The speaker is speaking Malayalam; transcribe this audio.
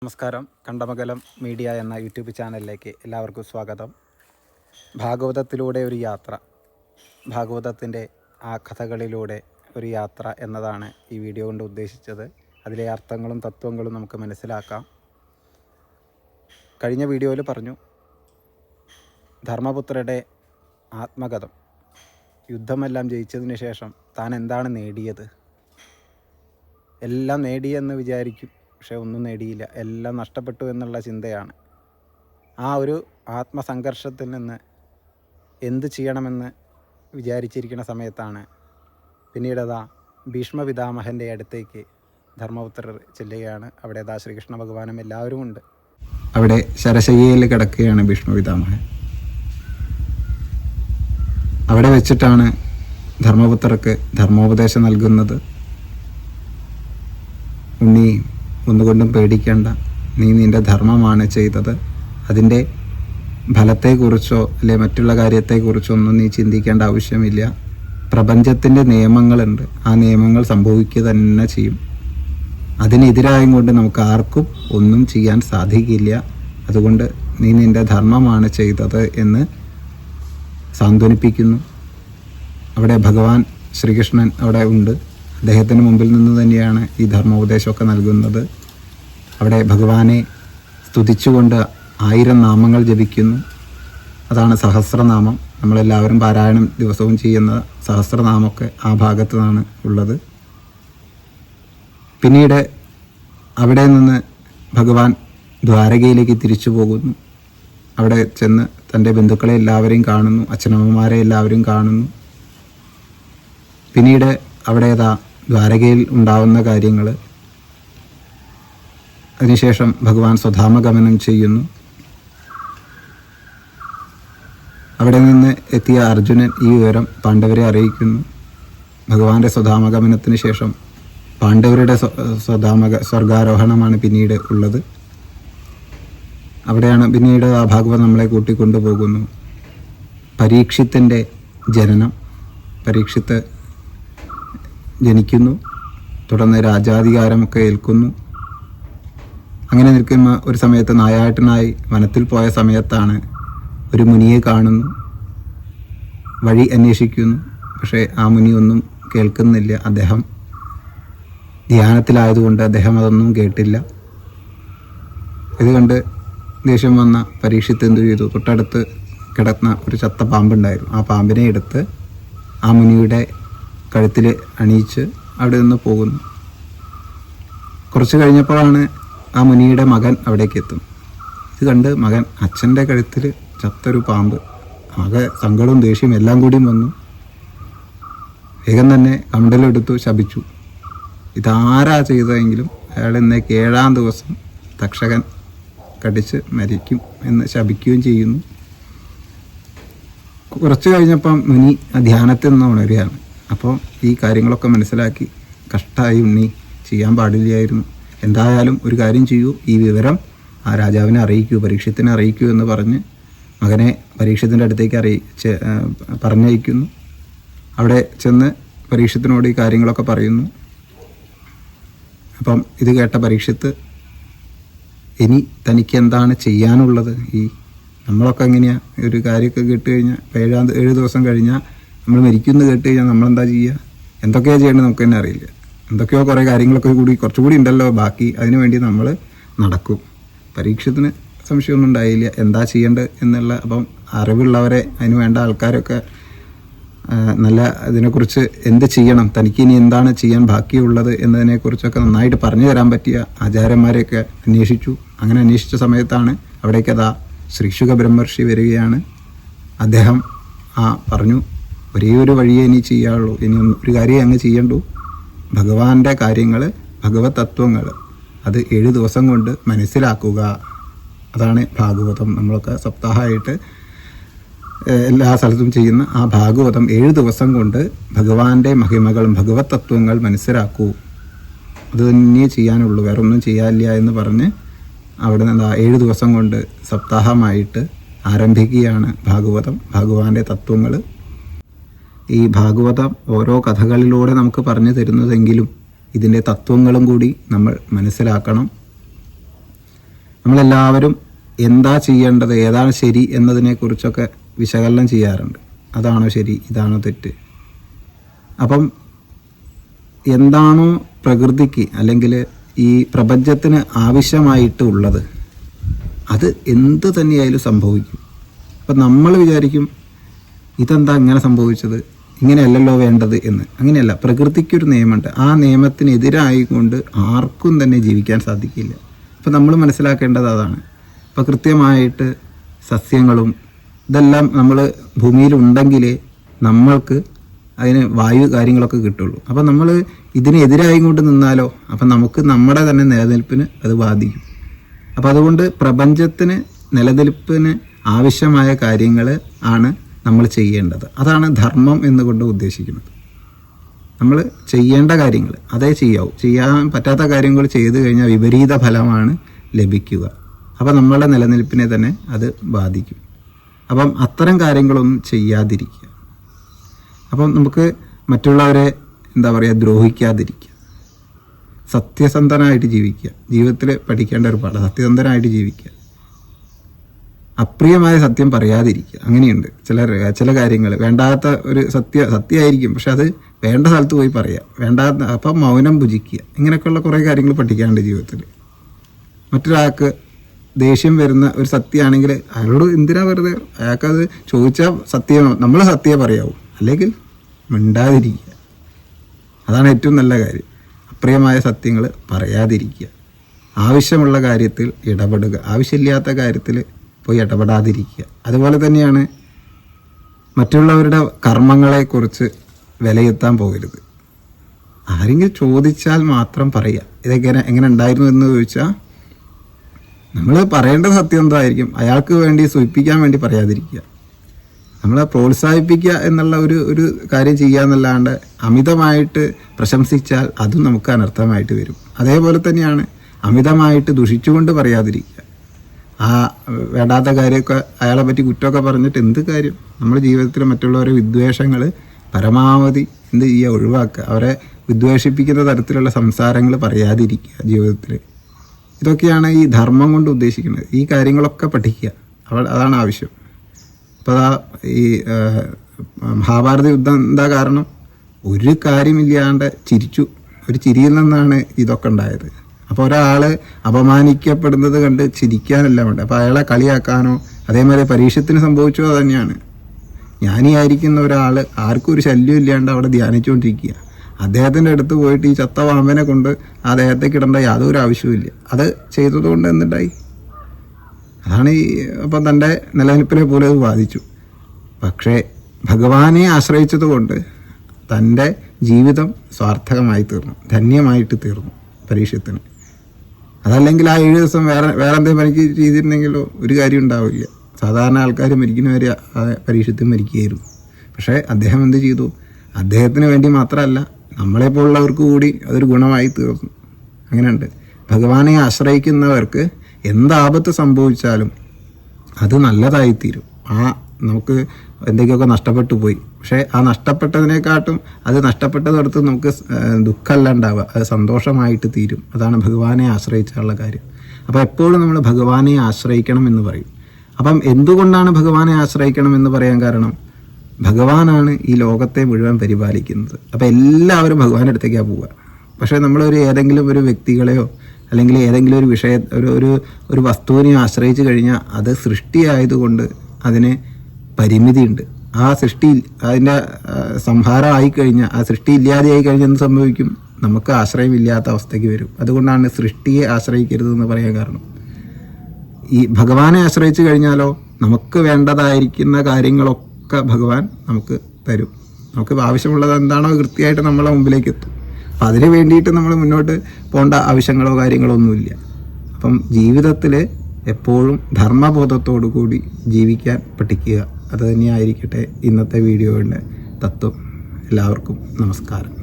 നമസ്കാരം. കണ്ടമംഗലം മീഡിയ എന്ന യൂട്യൂബ് ചാനലിലേക്ക് എല്ലാവർക്കും സ്വാഗതം. ഭാഗവതത്തിലൂടെ ഒരു യാത്ര, ഭാഗവതത്തിൻ്റെ ആ കഥകളിലൂടെ ഒരു യാത്ര എന്നതാണ് ഈ വീഡിയോ കൊണ്ട് ഉദ്ദേശിച്ചത്. അതിലെ അർത്ഥങ്ങളും തത്വങ്ങളും നമുക്ക് മനസ്സിലാക്കാം. കഴിഞ്ഞ വീഡിയോയിൽ പറഞ്ഞു, ധർമ്മപുത്രരുടെ ആത്മകഥം, യുദ്ധമെല്ലാം ജയിച്ചതിന് ശേഷം താൻ എന്താണ് നേടിയത്. എല്ലാം നേടിയെന്ന് വിചാരിക്കും, പക്ഷേ ഒന്നും നേടിയില്ല, എല്ലാം നഷ്ടപ്പെട്ടു എന്നുള്ള ചിന്തയാണ്. ആ ഒരു ആത്മസംഘർഷത്തിൽ നിന്ന് എന്ത് ചെയ്യണമെന്ന് വിചാരിച്ചിരിക്കുന്ന സമയത്താണ് പിന്നീടതാ ഭീഷ്മപിതാമഹൻ്റെ അടുത്തേക്ക് ധർമ്മപുത്രർ ചെല്ലുകയാണ്. അവിടെ ശ്രീകൃഷ്ണ ഭഗവാനും എല്ലാവരും ഉണ്ട്. അവിടെ ശരശയ്യയിൽ കിടക്കുകയാണ് ഭീഷ്മപിതാമഹൻ. അവിടെ വെച്ചിട്ടാണ് ധർമ്മപുത്രർക്ക് ധർമ്മോപദേശം നൽകുന്നത്. ഉണ്ണി, ഒന്നുകൊണ്ടും പേടിക്കേണ്ട, നീ നിൻ്റെ ധർമ്മമാണ് ചെയ്തത്. അതിൻ്റെ ഫലത്തെക്കുറിച്ചോ അല്ലെ മറ്റുള്ള കാര്യത്തെക്കുറിച്ചോ ഒന്നും നീ ചിന്തിക്കേണ്ട ആവശ്യമില്ല. പ്രപഞ്ചത്തിൻ്റെ നിയമങ്ങളുണ്ട്, ആ നിയമങ്ങൾ സംഭവിക്കുക തന്നെ ചെയ്യും. അതിനെതിരായും കൊണ്ട് നമുക്ക് ആർക്കും ഒന്നും ചെയ്യാൻ സാധിക്കില്ല. അതുകൊണ്ട് നീ നിൻ്റെ ധർമ്മമാണ് ചെയ്തത് എന്ന് സാന്ത്വനിപ്പിക്കുന്നു. അവിടെ ഭഗവാൻ ശ്രീകൃഷ്ണൻ അവിടെ ഉണ്ട്. അദ്ദേഹത്തിന് മുമ്പിൽ നിന്ന് തന്നെയാണ് ഈ ധർമ്മോപദേശമൊക്കെ നൽകുന്നത്. അവിടെ ഭഗവാനെ സ്തുതിച്ചുകൊണ്ട് 1000 നാമങ്ങൾ ജപിക്കുന്നു. അതാണ് സഹസ്രനാമം. നമ്മളെല്ലാവരും പാരായണം ദിവസവും ചെയ്യുന്ന സഹസ്രനാമമൊക്കെ ആ ഭാഗത്തു നിന്നാണ് ഉള്ളത്. പിന്നീട് അവിടെ നിന്ന് ഭഗവാൻ ദ്വാരകയിലേക്ക് തിരിച്ചു പോകുന്നു. അവിടെ ചെന്ന് തൻ്റെ ബന്ധുക്കളെ എല്ലാവരെയും കാണുന്നു, അച്ഛനമ്മമാരെ എല്ലാവരും കാണുന്നു. പിന്നീട് അവിടെ ദ്വാരകയിൽ ഉണ്ടാവുന്ന കാര്യങ്ങൾ, അതിനുശേഷം ഭഗവാൻ സ്വധാമഗമനം ചെയ്യുന്നു. അവിടെ നിന്ന് എത്തിയ അർജുനൻ ഈ വിവരം പാണ്ഡവരെ അറിയിക്കുന്നു. ഭഗവാന്റെ സ്വധാമഗമനത്തിന് ശേഷം പാണ്ഡവരുടെ സ്വർഗാരോഹണമാണ് പിന്നീട് ഉള്ളത്. അവിടെയാണ് പിന്നീട് ആ ഭാഗവതം നമ്മളെ കൂട്ടിക്കൊണ്ടുപോകുന്നു. പരീക്ഷിത്തിൻ്റെ ജനനം. പരീക്ഷിത്ത് ജനിക്കുന്നു, തുടർന്ന് രാജാധികാരമൊക്കെ ഏൽക്കുന്നു. അങ്ങനെ നിൽക്കുന്ന ഒരു സമയത്ത് നായാട്ടനായി വനത്തിൽ പോയ സമയത്താണ് ഒരു മുനിയെ കാണുന്നു. വഴി അന്വേഷിക്കുന്നു, പക്ഷേ ആ മുനി ഒന്നും കേൾക്കുന്നില്ല. അദ്ദേഹം ധ്യാനത്തിലായതുകൊണ്ട് അദ്ദേഹം അതൊന്നും കേട്ടില്ല. ഇത് കണ്ട് ദേഷ്യം വന്ന പരീക്ഷിത്ത് എന്തു ചെയ്തു, തൊട്ടടുത്ത് കിടന്ന ഒരു ചത്ത പാമ്പുണ്ടായിരുന്നു. ആ പാമ്പിനെ എടുത്ത് ആ മുനിയുടെ കഴുത്തിൽ അണിയിച്ച് അവിടെ നിന്ന് പോകുന്നു. കുറച്ച് കഴിഞ്ഞപ്പോഴാണ് ആ മുനിയുടെ മകൻ അവിടേക്ക് എത്തും. ഇത് കണ്ട് മകൻ അച്ഛൻ്റെ കഴുത്തിൽ ചത്തൊരു പാമ്പ്, ആകെ സങ്കടവും ദേഷ്യവും എല്ലാം കൂടിയും വന്നു. വേഗം തന്നെ കമണ്ടലെടുത്തു ശപിച്ചു. ഇതാരാ ചെയ്തതെങ്കിലും അയാൾ ഇന്നേക്ക് 7-ാം ദിവസം തക്ഷകൻ കടിച്ച് മരിക്കും എന്ന് ശപിക്കുകയും ചെയ്യുന്നു. കുറച്ച് കഴിഞ്ഞപ്പം മുനി ധ്യാനത്തിൽ നിന്ന് ഉണരുകയാണ്. അപ്പോൾ ഈ കാര്യങ്ങളൊക്കെ മനസ്സിലാക്കി, കഷ്ടമായി ഉണ്ണി, ചെയ്യാൻ പാടില്ലായിരുന്നു. എന്തായാലും ഒരു കാര്യം ചെയ്യൂ, ഈ വിവരം ആ രാജാവിനെ അറിയിക്കൂ, പരീക്ഷത്തിനെ അറിയിക്കൂ എന്ന് പറഞ്ഞ് മകനെ പരീക്ഷത്തിൻ്റെ അടുത്തേക്ക് പറഞ്ഞയക്കുന്നു. അവിടെ ചെന്ന് പരീക്ഷത്തിനോട് ഈ കാര്യങ്ങളൊക്കെ പറയുന്നു. അപ്പം ഇത് കേട്ട പരീക്ഷത്ത്, ഇനി തനിക്ക് എന്താണ് ചെയ്യാനുള്ളത്? നമ്മളൊക്കെ എങ്ങനെയാണ് ഒരു കാര്യമൊക്കെ കേട്ട് കഴിഞ്ഞാൽ 7 ദിവസം കഴിഞ്ഞാൽ നമ്മൾ മരിക്കുമെന്ന് കേട്ട് കഴിഞ്ഞാൽ നമ്മളെന്താ ചെയ്യുക? എന്തൊക്കെയാണ് ചെയ്യേണ്ടത് നമുക്ക് തന്നെ അറിയില്ല. എന്തൊക്കെയോ കുറേ കാര്യങ്ങളൊക്കെ കുറച്ചുകൂടി ഉണ്ടല്ലോ ബാക്കി, അതിനു വേണ്ടി നമ്മൾ നടക്കും. പരീക്ഷത്തിന് സംശയമൊന്നും ഉണ്ടായില്ല എന്താ ചെയ്യേണ്ടത് എന്നുള്ള. അപ്പം അറിവുള്ളവരെ, അതിന് വേണ്ട ആൾക്കാരൊക്കെ നല്ല ഇതിനെക്കുറിച്ച് എന്ത് ചെയ്യണം, തനിക്ക് ഇനി എന്താണ് ചെയ്യാൻ ബാക്കിയുള്ളത് എന്നതിനെക്കുറിച്ചൊക്കെ നന്നായിട്ട് പറഞ്ഞു തരാൻ പറ്റിയ ആചാര്യന്മാരെയൊക്കെ അന്വേഷിച്ചു. അങ്ങനെ അന്വേഷിച്ച സമയത്താണ് അവിടേക്ക് ശ്രീശുക ബ്രഹ്മർഷി വരികയാണ്. അദ്ദേഹം പറഞ്ഞു, ഒരേ ഒരു വഴിയേ ഇനി ചെയ്യാവുള്ളൂ, ഇനി ഒരു കാര്യം അങ്ങ് ചെയ്യണ്ടു. ഭഗവാന്റെ കാര്യങ്ങൾ, ഭഗവത് തത്വങ്ങൾ അത് 7 ദിവസം കൊണ്ട് മനസ്സിലാക്കുക. അതാണ് ഭാഗവതം. നമ്മളൊക്കെ സപ്താഹമായിട്ട് എല്ലാ സ്ഥലത്തും ചെയ്യുന്ന ആ ഭാഗവതം 7 ദിവസം കൊണ്ട് ഭഗവാന്റെ മഹിമകളും ഭഗവത് തത്വങ്ങൾ മനസ്സിലാക്കൂ. അത് തന്നെ ചെയ്യാനുള്ളൂ, വേറെ ഒന്നും ചെയ്യാനില്ല എന്ന് പറഞ്ഞ് അവിടെ നിന്ന് 7 ദിവസം കൊണ്ട് സപ്താഹമായിട്ട് ആരംഭിക്കുകയാണ് ഭാഗവതം, ഭഗവാന്റെ തത്വങ്ങൾ. ഈ ഭാഗവതം ഓരോ കഥകളിലൂടെ നമുക്ക് പറഞ്ഞു തരുന്നതെങ്കിലും ഇതിൻ്റെ തത്വങ്ങളും കൂടി നമ്മൾ മനസ്സിലാക്കണം. നമ്മളെല്ലാവരും എന്താ ചെയ്യേണ്ടത്, ഏതാണ് ശരി എന്നതിനെക്കുറിച്ചൊക്കെ വിശകലനം ചെയ്യാറുണ്ട്. അതാണോ ശരി, ഇതാണോ തെറ്റ്. അപ്പം എന്താണോ പ്രകൃതിക്ക് അല്ലെങ്കിൽ ഈ പ്രപഞ്ചത്തിന് ആവശ്യമായിട്ട് ഉള്ളത് അത് എന്ത് തന്നെയായാലും സംഭവിക്കും. അപ്പം നമ്മൾ വിചാരിക്കും ഇതെന്താ ഇങ്ങനെ സംഭവിച്ചത്, ഇങ്ങനെയല്ലല്ലോ വേണ്ടത് എന്ന്. അങ്ങനെയല്ല, പ്രകൃതിക്കൊരു നിയമമുണ്ട്. ആ നിയമത്തിനെതിരായിക്കൊണ്ട് ആർക്കും തന്നെ ജീവിക്കാൻ സാധിക്കില്ല. അപ്പം നമ്മൾ മനസ്സിലാക്കേണ്ടത് അതാണ്. അപ്പോൾ കൃത്യമായിട്ട് സസ്യങ്ങളും ഇതെല്ലാം നമ്മൾ ഭൂമിയിലുണ്ടെങ്കിലേ നമ്മൾക്ക് അതിന് വായു കാര്യങ്ങളൊക്കെ കിട്ടുള്ളൂ. അപ്പം നമ്മൾ ഇതിനെതിരായി കൊണ്ട് നിന്നാലോ അപ്പം നമുക്ക് നമ്മുടെ തന്നെ നിലനിൽപ്പിന് അത് ബാധിക്കും. അപ്പം അതുകൊണ്ട് പ്രപഞ്ചത്തിന് നിലനിൽപ്പിന് ആവശ്യമായ കാര്യങ്ങൾ ആണ് നമ്മൾ ചെയ്യേണ്ടത്. അതാണ് ധർമ്മം എന്നുകൊണ്ട് ഉദ്ദേശിക്കുന്നത്. നമ്മൾ ചെയ്യേണ്ട കാര്യങ്ങൾ അതേ ചെയ്യാവൂ. ചെയ്യാൻ പറ്റാത്ത കാര്യങ്ങൾ ചെയ്തു കഴിഞ്ഞാൽ വിപരീത ഫലമാണ് ലഭിക്കുക. അപ്പം നമ്മളുടെ നിലനിൽപ്പിനെ തന്നെ അത് ബാധിക്കും. അപ്പം അത്തരം കാര്യങ്ങളൊന്നും ചെയ്യാതിരിക്കുക. അപ്പം നമുക്ക് മറ്റുള്ളവരെ ദ്രോഹിക്കാതിരിക്കുക, സത്യസന്ധനായിട്ട് ജീവിക്കുക. ജീവിതത്തിൽ പഠിക്കേണ്ട ഒരു പാഠം, സത്യസന്ധനായിട്ട് ജീവിക്കുക. അപ്രിയമായ സത്യം പറയാതിരിക്കുക. അങ്ങനെയുണ്ട് ചില കാര്യങ്ങൾ. വേണ്ടാത്ത ഒരു സത്യമായിരിക്കും, പക്ഷെ അത് വേണ്ട സ്ഥലത്ത് പോയി പറയാം. അപ്പം മൗനം ഭുജിക്കുക. ഇങ്ങനെയൊക്കെയുള്ള കുറേ കാര്യങ്ങൾ പഠിക്കാനുണ്ട് ജീവിതത്തിൽ. മറ്റൊരാൾക്ക് ദേഷ്യം വരുന്ന ഒരു സത്യമാണെങ്കിൽ അയാളോട് എന്തിനാ വെറുതെ, അയാൾക്കത് ചോദിച്ചാൽ നമ്മൾ സത്യമേ പറയാവൂ, അല്ലെങ്കിൽ മിണ്ടാതിരിക്കുക. അതാണ് ഏറ്റവും നല്ല കാര്യം. അപ്രിയമായ സത്യങ്ങൾ പറയാതിരിക്കുക. ആവശ്യമുള്ള കാര്യത്തിൽ ഇടപെടുക, ആവശ്യമില്ലാത്ത കാര്യത്തിൽ പോയി ഇടപെടാതിരിക്കുക. അതുപോലെ തന്നെയാണ് മറ്റുള്ളവരുടെ കർമ്മങ്ങളെക്കുറിച്ച് വിലയിരുത്താൻ പോകരുത്. ആരെങ്കിലും ചോദിച്ചാൽ മാത്രം പറയുക. എങ്ങനെ ഉണ്ടായിരുന്നു എന്ന് ചോദിച്ചാൽ നമ്മൾ പറയേണ്ട സത്യം എന്തായിരിക്കും, അയാൾക്ക് വേണ്ടി സൂചിപ്പിക്കാൻ വേണ്ടി പറയാതിരിക്കുക. നമ്മളെ പ്രോത്സാഹിപ്പിക്കുക എന്നുള്ള ഒരു കാര്യം ചെയ്യുക എന്നല്ലാണ്ട് അമിതമായിട്ട് പ്രശംസിച്ചാൽ അതും നമുക്ക് അനർത്ഥമായിട്ട് വരും. അതേപോലെ തന്നെയാണ് അമിതമായിട്ട് ദുഷിച്ചുകൊണ്ട് പറയാതിരിക്കുക. ആ വേണ്ടാത്ത കാര്യമൊക്കെ അയാളെ പറ്റി കുറ്റമൊക്കെ പറഞ്ഞിട്ട് എന്ത് കാര്യം. നമ്മുടെ ജീവിതത്തിൽ മറ്റുള്ളവരെ വിദ്വേഷങ്ങൾ പരമാവധി എന്ത് ചെയ്യുക, ഒഴിവാക്കുക. അവരെ വിദ്വേഷിപ്പിക്കുന്ന തരത്തിലുള്ള സംസാരങ്ങൾ പറയാതിരിക്കുക ജീവിതത്തിൽ. ഇതൊക്കെയാണ് ഈ ധർമ്മം കൊണ്ട് ഉദ്ദേശിക്കുന്നത്. ഈ കാര്യങ്ങളൊക്കെ പഠിക്കുക, അതാണ് ആവശ്യം. അപ്പോൾ ഈ മഹാഭാരത യുദ്ധം എന്താ കാരണം, ഒരു കാര്യമില്ലാണ്ട് ചിരിച്ചു. ഒരു ചിരിയിൽ നിന്നാണ് ഇതൊക്കെ ഉണ്ടായത്. അപ്പോൾ ഒരാൾ അപമാനിക്കപ്പെടുന്നത് കണ്ട് ചിരിക്കാനല്ല വേണ്ട, അപ്പോൾ അയാളെ കളിയാക്കാനോ. അതേമാതിരി പരീക്ഷത്തിന് സംഭവിച്ചോ അത് തന്നെയാണ്. ജ്ഞാനിയായിരിക്കുന്ന ഒരാൾ ആർക്കും ഒരു ശല്യം ഇല്ലാണ്ട് അവിടെ ധ്യാനിച്ചുകൊണ്ടിരിക്കുക. അദ്ദേഹത്തിൻ്റെ അടുത്ത് പോയിട്ട് ഈ ചത്ത പാമ്പിനെ കൊണ്ട് ആ ദേഹത്തേക്ക് ഇടേണ്ട യാതൊരു ആവശ്യവുമില്ല. അത് ചെയ്തതുകൊണ്ട് എന്തുണ്ടായി? അതാണ് അപ്പം തൻ്റെ നിലനിൽപ്പിനെ പോലെ അത് ബാധിച്ചു. പക്ഷേ ഭഗവാനെ ആശ്രയിച്ചത് കൊണ്ട് തൻ്റെ ജീവിതം സാർത്ഥകമായി തീർന്നു, ധന്യമായിട്ട് തീർന്നു പരീക്ഷത്തിന്. അതല്ലെങ്കിൽ ആ 7 ദിവസം വേറെ എന്തെങ്കിലും പണിക്ക് ചെയ്തിരുന്നെങ്കിലോ ഒരു കാര്യം ഉണ്ടാവില്ല. സാധാരണ ആൾക്കാർ മരിക്കുന്നവരെ പരീക്ഷത്തിൽ മരിക്കുകയായിരുന്നു. പക്ഷേ അദ്ദേഹം എന്ത് ചെയ്തു? അദ്ദേഹത്തിന് വേണ്ടി മാത്രമല്ല, നമ്മളെപ്പോലുള്ളവർക്ക് കൂടി അതൊരു ഗുണമായി തീർന്നു. അങ്ങനെയുണ്ട്. ഭഗവാനെ ആശ്രയിക്കുന്നവർക്ക് എന്താപത്ത് സംഭവിച്ചാലും അത് നല്ലതായിത്തീരും. നമുക്ക് എന്തൊക്കെയൊക്കെ നഷ്ടപ്പെട്ടു പോയി, പക്ഷേ ആ നഷ്ടപ്പെട്ടതിനെക്കാട്ടും അത് നഷ്ടപ്പെട്ടതെടുത്ത് നമുക്ക് ദുഃഖമല്ല ഉണ്ടാവുക, അത് സന്തോഷമായിട്ട് തീരും. അതാണ് ഭഗവാനെ ആശ്രയിച്ചുള്ള കാര്യം. അപ്പോൾ എപ്പോഴും നമ്മൾ ഭഗവാനെ ആശ്രയിക്കണം എന്ന് പറയും. അപ്പം എന്തുകൊണ്ടാണ് ഭഗവാനെ ആശ്രയിക്കണം എന്ന് പറയാൻ കാരണം, ഭഗവാനാണ് ഈ ലോകത്തെ മുഴുവൻ പരിപാലിക്കുന്നത്. അപ്പോൾ എല്ലാവരും ഭഗവാന്റെ അടുത്തേക്കാണ് പോവുക. പക്ഷേ നമ്മളൊരു ഏതെങ്കിലും ഒരു വ്യക്തികളെയോ അല്ലെങ്കിൽ ഏതെങ്കിലും ഒരു ഒരു വസ്തുവിനെ ആശ്രയിച്ച് കഴിഞ്ഞാൽ അത് സൃഷ്ടിയായതുകൊണ്ട് അതിന് പരിമിതിയുണ്ട്. ആ സൃഷ്ടി അതിൻ്റെ സംഹാരമായി കഴിഞ്ഞാൽ, ആ സൃഷ്ടി ഇല്ലാതെയായി കഴിഞ്ഞാൽ എന്ത് സംഭവിക്കും? നമുക്ക് ആശ്രയമില്ലാത്ത അവസ്ഥയ്ക്ക് വരും. അതുകൊണ്ടാണ് സൃഷ്ടിയെ ആശ്രയിക്കരുതെന്ന് പറയാൻ കാരണം. ഈ ഭഗവാനെ ആശ്രയിച്ച് കഴിഞ്ഞാലോ നമുക്ക് വേണ്ടതായിരിക്കുന്ന കാര്യങ്ങളൊക്കെ ഭഗവാൻ നമുക്ക് തരും. നമുക്ക് ആവശ്യമുള്ളത് എന്താണോ കൃത്യമായിട്ട് നമ്മളെ മുമ്പിലേക്ക് എത്തും. അപ്പം അതിന് വേണ്ടിയിട്ട് നമ്മൾ മുന്നോട്ട് പോകേണ്ട ആവശ്യങ്ങളോ കാര്യങ്ങളോ ഒന്നുമില്ല. അപ്പം ജീവിതത്തിൽ എപ്പോഴും ധർമ്മബോധത്തോടു കൂടി ജീവിക്കാൻ പഠിക്കുക. അത് തന്നെയായിരിക്കട്ടെ ഇന്നത്തെ വീഡിയോയുടെ തത്വം. എല്ലാവർക്കും നമസ്കാരം.